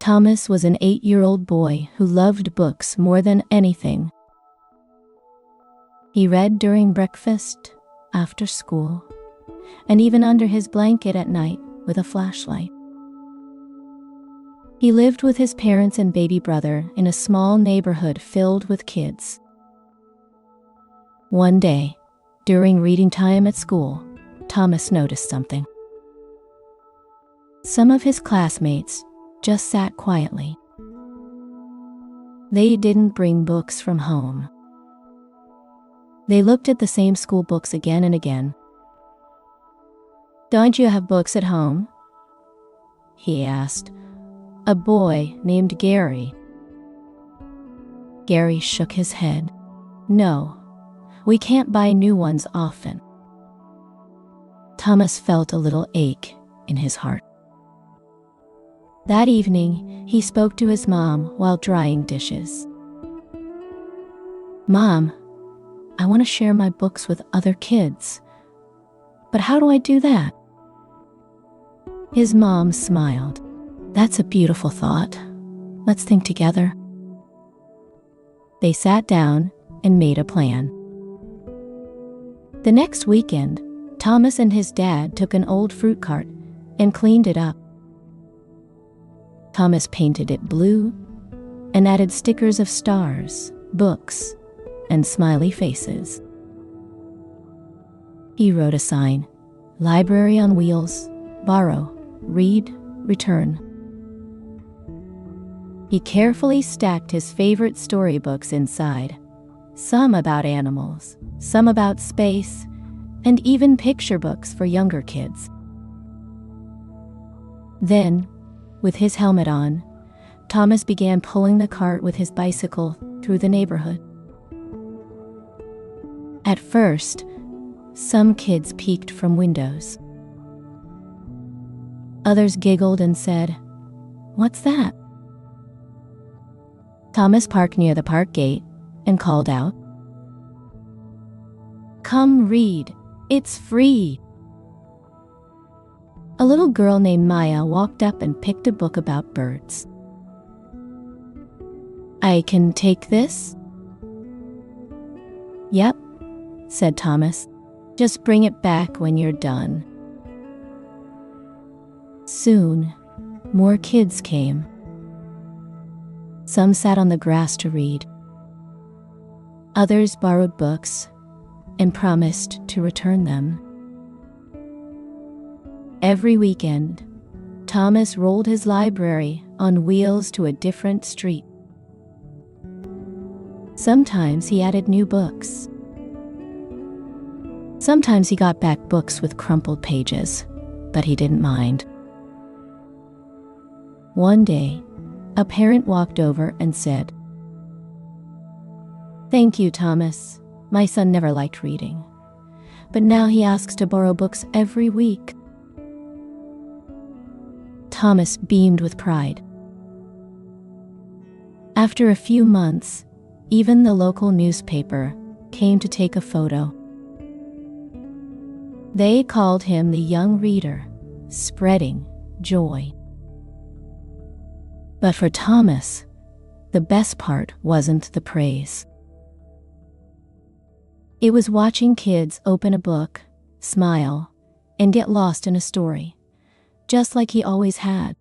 Thomas was an 8-year-old boy who loved books more than anything. He read during breakfast, after school, and even under his blanket at night with a flashlight. He lived with his parents and baby brother in a small neighborhood filled with kids. One day, during reading time at school, Thomas noticed something. Some of his classmates just sat quietly. They didn't bring books from home. They looked at the same school books again and again. "Don't you have books at home?" he asked a boy named Gary. Gary shook his head. "No, we can't buy new ones often." Thomas felt a little ache in his heart. That evening, he spoke to his mom while drying dishes. "Mom, I want to share my books with other kids, but how do I do that?" His mom smiled. "That's a beautiful thought. Let's think together." They sat down and made a plan. The next weekend, Thomas and his dad took an old fruit cart and cleaned it up. Thomas painted it blue and added stickers of stars, books, and smiley faces. He wrote a sign, "Library on wheels, borrow, read, return." He carefully stacked his favorite storybooks inside, some about animals, some about space, and even picture books for younger kids. Then, with his helmet on, Thomas began pulling the cart with his bicycle through the neighborhood. At first, some kids peeked from windows. Others giggled and said, "What's that?" Thomas parked near the park gate and called out, "Come read, it's free." A little girl named Maya walked up and picked a book about birds. "I can take this?" "Yep," said Thomas. "Just bring it back when you're done." Soon, more kids came. Some sat on the grass to read. Others borrowed books and promised to return them. Every weekend, Thomas rolled his library on wheels to a different street. Sometimes he added new books. Sometimes he got back books with crumpled pages, but he didn't mind. One day, a parent walked over and said, "Thank you, Thomas. My son never liked reading, but now he asks to borrow books every week." Thomas beamed with pride. After a few months, even the local newspaper came to take a photo. They called him the young reader, spreading joy. But for Thomas, the best part wasn't the praise. It was watching kids open a book, smile, and get lost in a story, just like he always had.